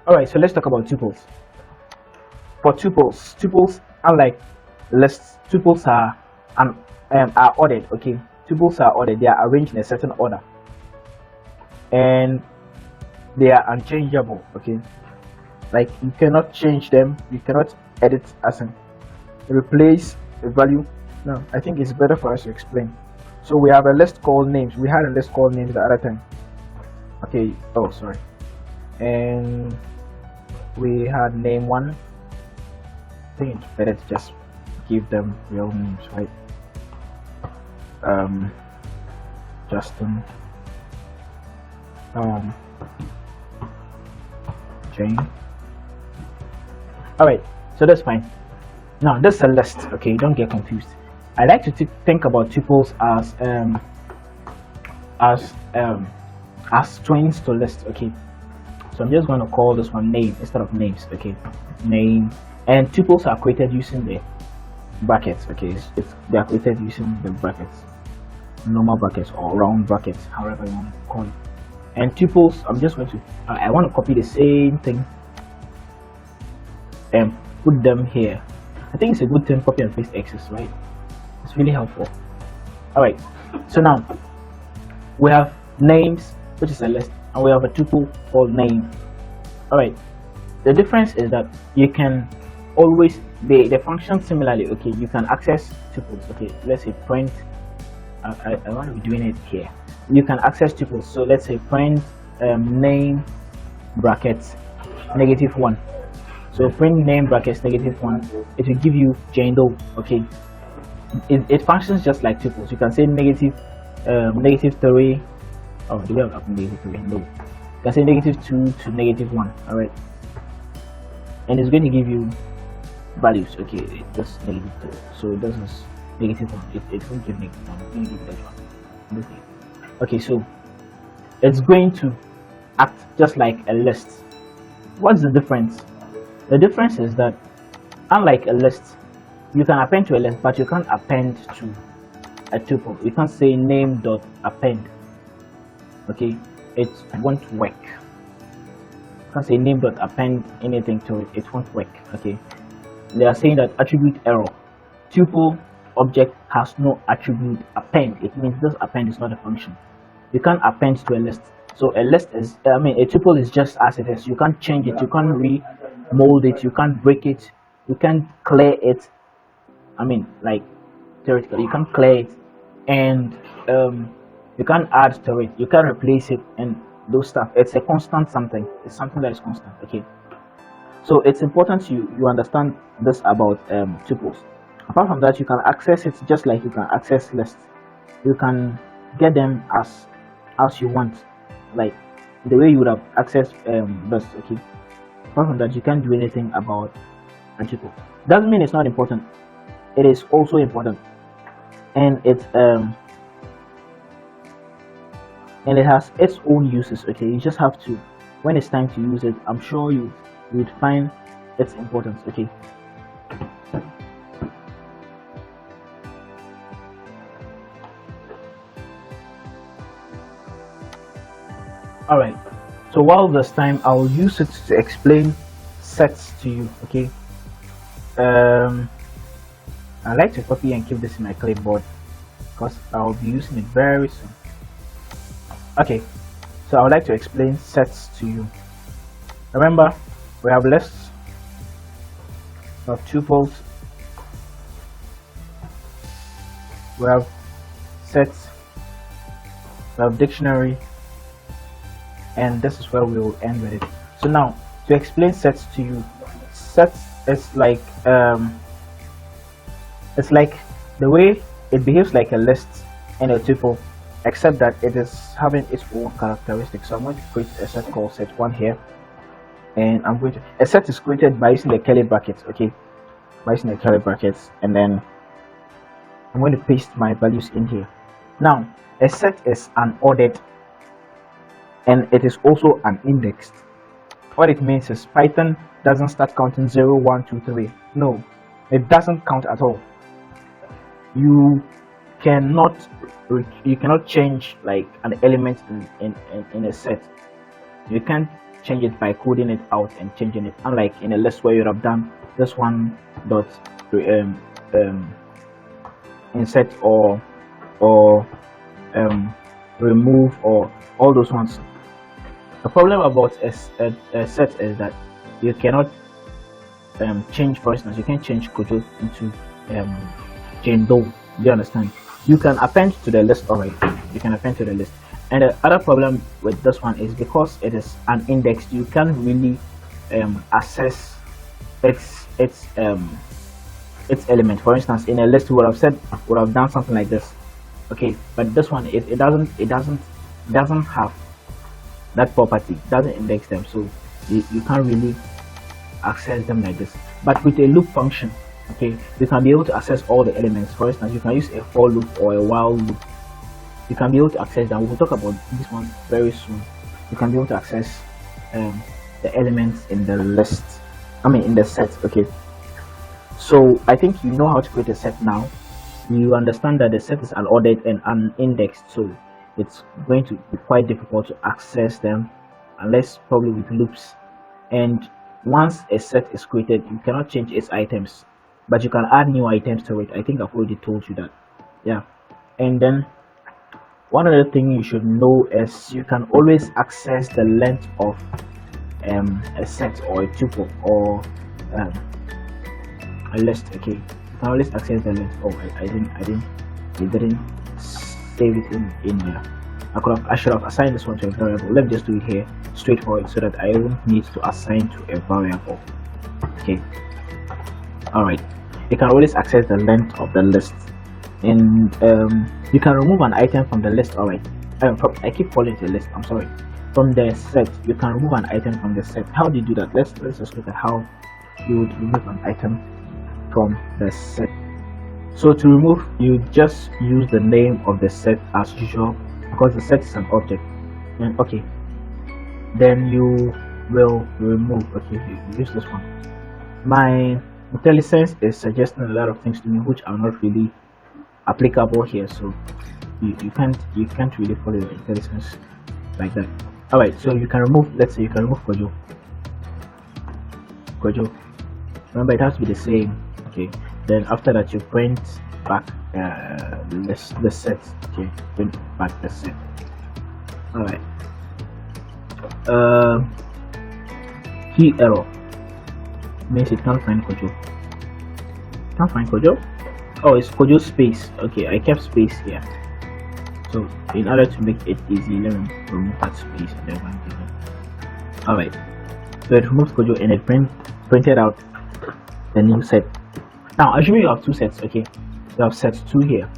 All right, so let's talk about tuples. For tuples, unlike lists, tuples are ordered. Okay, tuples are ordered. They are arranged in a certain order, and they are unchangeable. Okay, like you cannot change them. You cannot edit as in replace a value. No, I think it's better for us to explain. So we have a list called names. We had a list called names the other time. Okay. Oh, sorry. And we had name one. I think it's better to just give them real names, right? Justin, Jane. All right, so that's fine. Now this is a list. Okay, don't get confused. I like to think about tuples as as twins to list. Okay, so I'm just going to call this one name instead of names. Okay, name. And tuples are created using the brackets. Okay, they are created using the brackets, normal brackets or round brackets, however you want to call it. And tuples, I'm just going to I want to copy the same thing and put them here. I think it's a good thing copy and paste X's, right? It's really helpful. All right, so now we have names, which is a list, and we have a tuple called name. All right, the difference is that you can always they function similarly. Okay, you can access tuples. Okay, let's say print. I want to be doing it here. You can access tuples. So let's say print name brackets -1. So print name brackets -1. It will give you Jane Doe. Okay, it functions just like tuples. You can say -3. Oh, do we have -3? No. You can say -2 to -1. All right, and it's going to give you values. Okay, just -2. So this is -1. It won't give -1. It's going to give that one. Okay, so it's going to act just like a list. What's the difference? The difference is that unlike a list, you can append to a list, but you can't append to a tuple. You can't say name.append. Okay, it won't work. You can't say name.append anything to it. It won't work. Okay, they are saying that attribute error. Tuple object has no attribute append. It means this append is not a function. You can't append to a list. So a list is, a tuple is just as it is. You can't change it. You can't remold it. You can't break it. You can't clear it. Like theoretically, you can't clear it, and you can't add to it. You can't replace it, and those stuff. It's a constant something. It's something that is constant. Okay. So it's important you understand this about tuples. Apart from that, you can access it just like you can access lists. You can get them as you want, like the way you would have accessed this. Okay. Apart from that, you can't do anything about a tuple. Doesn't mean it's not important. It is also important, and it has its own uses. Okay, you just have to, when it's time to use it, I'm sure you would find its importance. Okay. All right, so while this time I'll use it to explain sets to you. Okay, I like to copy and keep this in my clipboard because I'll be using it very soon. Okay, so I would like to explain sets to you. Remember, we have lists, we have tuples, we have sets, we have dictionary, and this is where we will end with it. So now, to explain sets to you, sets is like it's like the way it behaves like a list and a tuple, except that it is having its own characteristics. So I'm going to create a set called set1 here, and I'm going to, a set is created by using the curly brackets. Okay, by using the curly brackets, and then I'm going to paste my values in here. Now a set is an ordered, and it is also an indexed. What it means is Python doesn't start counting 0, 1, 2, 3. No, it doesn't count at all. You cannot change like an element in a set. You can't change it by coding it out and changing it, unlike in a list where you have done this one dot insert or remove or all those ones. The problem about a set is that you cannot change. For instance, you can change Kojo into Jane Doe. Do you understand? You can append to the list already. You can append to the list. And the other problem with this one is because it is an index, you can't really access its element. For instance, in a list, we would have done something like this. Okay, but this one it doesn't have that property, doesn't index them, so you can't really access them like this. But with a loop function, okay, you can be able to access all the elements. For instance, you can use a for loop or a while loop. You can be able to access them. We'll talk about this one very soon. You can be able to access the elements in the list, in the set. Okay, so I think you know how to create a set now. You understand that the set is unordered and unindexed, so it's going to be quite difficult to access them unless probably with loops. And once a set is created, you cannot change its items, but you can add new items to it. I think I've already told you that. Yeah. And then one other thing you should know is you can always access the length of a set or a tuple or a list. Okay, you can always access the length. Oh, I didn't save it in here. I should have assigned this one to a variable. Let me just do it here straightforward so that I don't need to assign to a variable. Okay, all right, you can always access the length of the list, and you can remove an item from the list. All right, I keep calling it a list, I'm sorry. From the set, you can remove an item from the set. How do you do that? Let's just look at how you would remove an item from the set. So to remove, you just use the name of the set as usual, because the set is an object. And okay, then you will remove. Okay, you use this one. My IntelliSense is suggesting a lot of things to me which are not really applicable here, so you can't really follow your IntelliSense like that. All right, so you can remove, let's say you can remove Kojo. Remember, it has to be the same. Okay, then after that you print back the set. Okay, print back the set. All right, key error means it can't find Kojo. Oh, it's Kojo space. Okay, I kept space here, so in order to make it easy, let me remove that space and then one given. All right, so it removes Kojo and it printed out the new set. Now assuming you have two sets. Okay, you have set 2 here,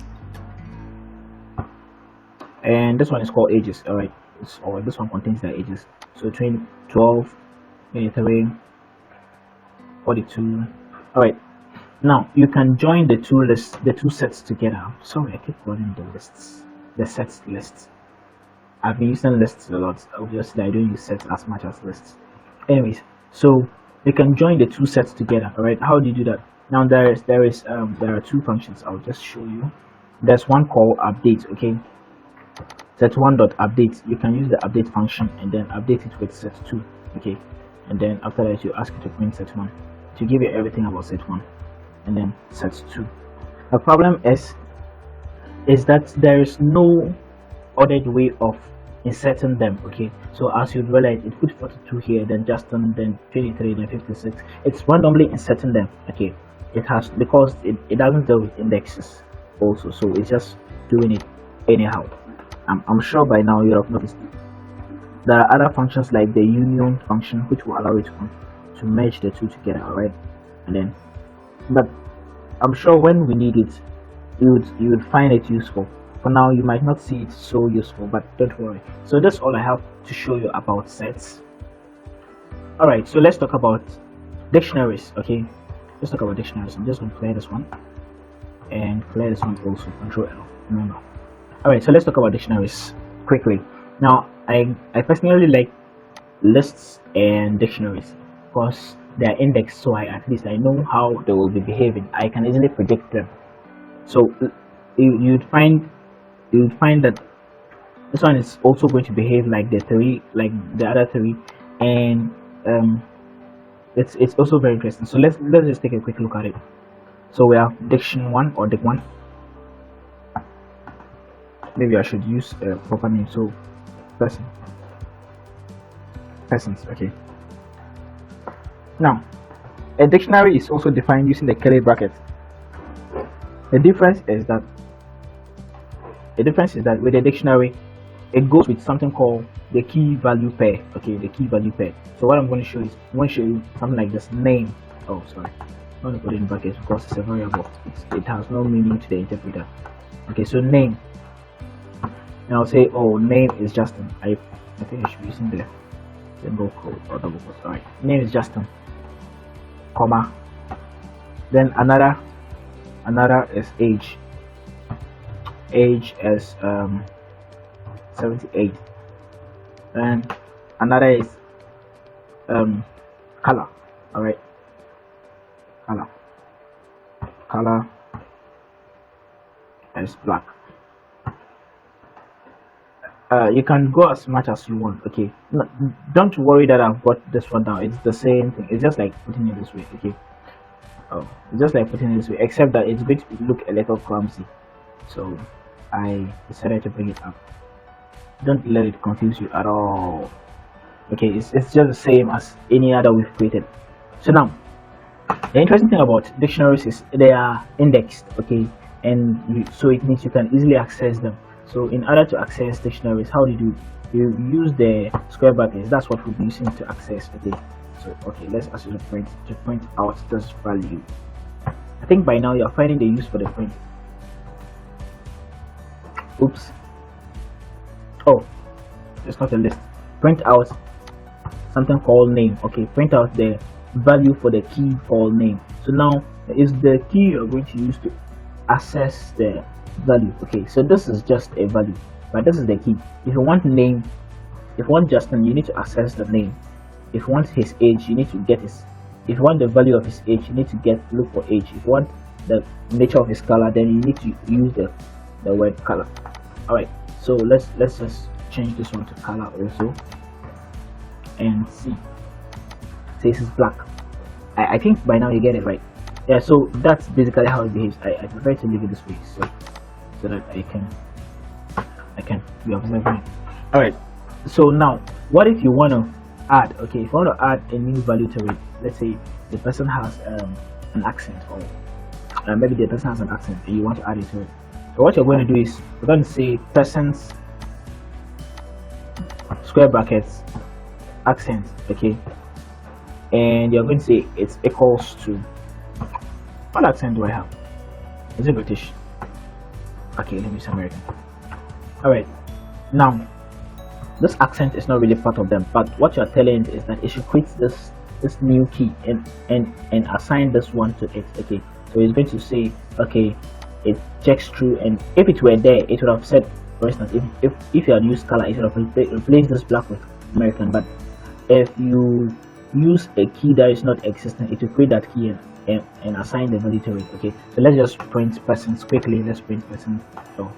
and this one is called ages. All right, this one contains the ages. So 12, 23, 42. All right, now you can join the two sets together. Sorry, I keep calling the sets lists. I've been using lists a lot. Obviously I don't use sets as much as lists. Anyways, so you can join the two sets together. All right, how do you do that? Now there are 2 functions. I'll just show you. There's one called update. Okay, set1.update. You can use the update function and then update it with set2. Okay, and then after that you ask it to print set1 to give you everything about set1 and then set2. The problem is that there is no ordered way of inserting them. Okay, so as you realize, it put 42 here, then Justin, then 23, then 56. It's randomly inserting them. Okay, it has, because it doesn't deal with indexes also, so it's just doing it anyhow. I'm sure by now you have noticed there are other functions like the union function which will allow you to merge the two together. All right, and then, but I'm sure when we need it, you would find it useful. For now you might not see it so useful, but don't worry. So that's all I have to show you about sets. All right, so let's talk about dictionaries. Okay, let's talk about dictionaries. I'm just going to clear this one and clear this one also. Control L. No. All right, so let's talk about dictionaries quickly. Now I personally like lists and dictionaries because they are indexed, so at least I know how they will be behaving. I can easily predict them. So you'd find that this one is also going to behave like the other three, and it's also very interesting. So let's just take a quick look at it. So we have diction 1 or dic 1. Maybe I should use a proper name. So persons. Okay. Now, a dictionary is also defined using the curly bracket. The difference is that with a dictionary, it goes with something called the key value pair. Okay, the key value pair. So what I'm going to show is I'm going to show you something like this: name. Oh, sorry, I'm going to put it in brackets because it's a variable. It has no meaning to the interpreter. Okay, so name. And I'll say, oh, name is Justin. I think I should be using the single quote or double quote. All right, name is Justin, comma. Then another is age. Age is 78. And another is color. All right, color is black. You can go as much as you want. Okay, no, don't worry that I've got this one down. It's the same thing. It's just like putting it this way. Okay, it's just like putting it this way, except that it's going to look a little clumsy, so I decided to bring it up. Don't let it confuse you at all. Okay, it's just the same as any other we've created. So now, the interesting thing about dictionaries is they are indexed. Okay, and so it means you can easily access them. So in order to access dictionaries, how do you use the square brackets? That's what we'll be using to access. Okay, so okay, let's ask you to print out this value. I think by now you're finding the use for the print. Oops. Oh, it's not a list. Print out something called name. Okay, print out the value for the key called name. So now is the key you're going to use to access the value. Okay, so this is just a value, but this is the key. If you want name, if you want Justin, you need to access the name. If you want his age, you need to get his. If you want the value of his age, you need to look for age. If you want the nature of his color, then you need to use the word color. All right, so let's just change this one to color also, and see. This is black. I think by now you get it right. Yeah, so that's basically how it behaves. I prefer to leave it this way, so that I can be observing it. All right, so now what if you want to add? Okay, if you want to add a new value to it, let's say the person has an accent, or maybe the person has an accent and you want to add it to it. So what you're going to do is you're going to say persons square brackets accent. Okay, and you're going to say it's equals to, what accent do I have? Is it British? Okay, let me use American. All right, now this accent is not really part of them, but what you're telling it is that it should create this new key and assign this one to it. Okay, so it's going to say, okay, it checks through, and if it were there, it would have said, for instance, if you had used color, it would have replaced this black with American. But if you use a key that is not existing, it will create that key and assign the value to it. Okay, so let's just print persons quickly. Let's print persons. So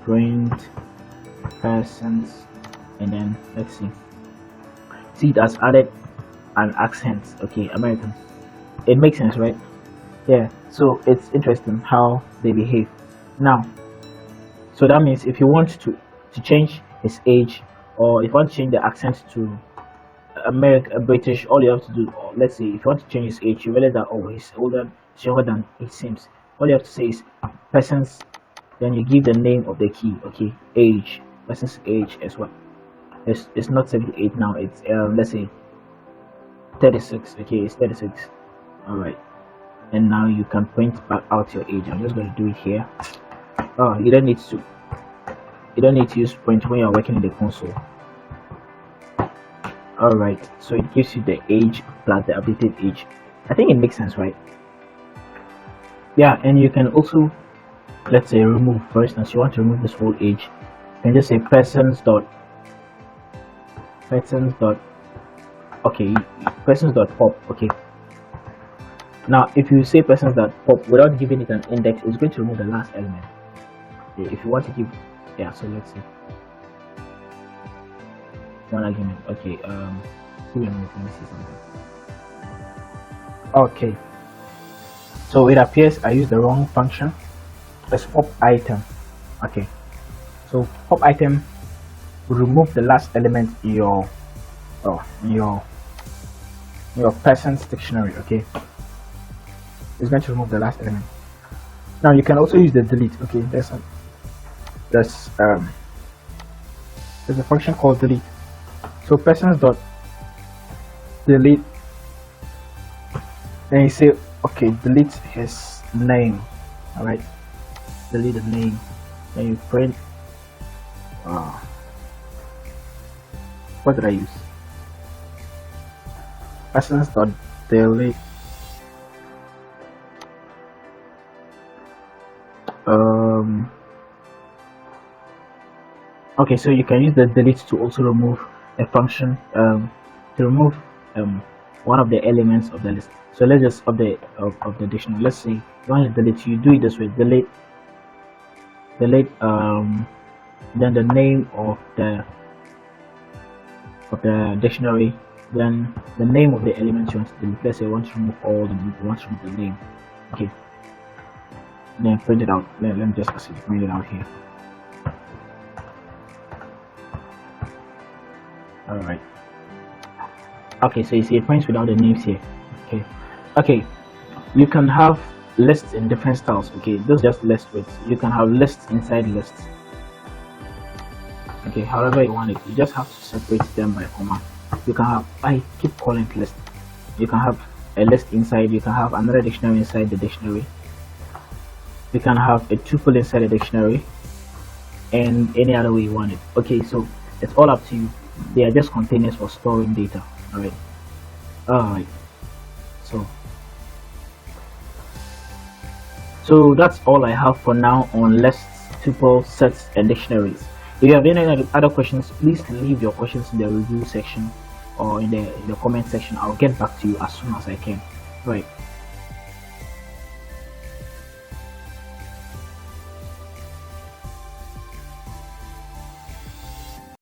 print persons, and then let's see it has added an accent. Okay, American. It makes sense, right? Yeah, so it's interesting how they behave now. So that means if you want to change his age, or if you want to change the accent to British, all you have to do, or let's say if you want to change his age, you realize that, oh, he's younger than it seems. All you have to say is persons, then you give the name of the key. Okay, age, person's age is what? It's not 78 now, it's let's say 36. Okay, it's 36. All right, and now you can print back out your age. I'm just going to do it here. Oh, you don't need to use print when you're working in the console. All right, so it gives you the age plus the updated age. I think it makes sense, right? Yeah, and you can also, let's say, remove. For instance, you want to remove this whole age, you can just say persons dot pop. Okay, now if you say persons dot pop without giving it an index, it's going to remove the last element. Okay, if you want to give, yeah, so let's see. one argument. Okay, let me see something. Okay, so it appears I used the wrong function. Let's pop item. Okay, so pop item will remove the last element in your in your person's dictionary. Okay, it's going to remove the last element. Now you can also use the delete. Okay, there's a function called delete. So persons dot delete, then you say okay, delete his name. All right, delete the name, then you print what did I use? Persons dot delete okay, so you can use the delete to also remove a function to remove one of the elements of the list. So let's just of the dictionary. Let's say you want to delete, you do it this way: delete then the name of the dictionary, then the name of the element you want to delete. Let's say you want to remove all the you want to remove the name. Okay, then print it out. Let me just print it out here. All right. Okay, so you see it prints without the names here. Okay, you can have lists in different styles. Okay, those just lists with, you can have lists inside lists. Okay, however you want it, you just have to separate them by comma. You can have, I keep calling it list. You can have a list inside, you can have another dictionary inside the dictionary, you can have a tuple inside a dictionary, and any other way you want it. Okay, so it's all up to you. They are just containers for storing data. Alright, so that's all I have for now on lists, tuples, sets, and dictionaries. If you have any other questions, please leave your questions in the review section or in the comment section. I'll get back to you as soon as I can. Right.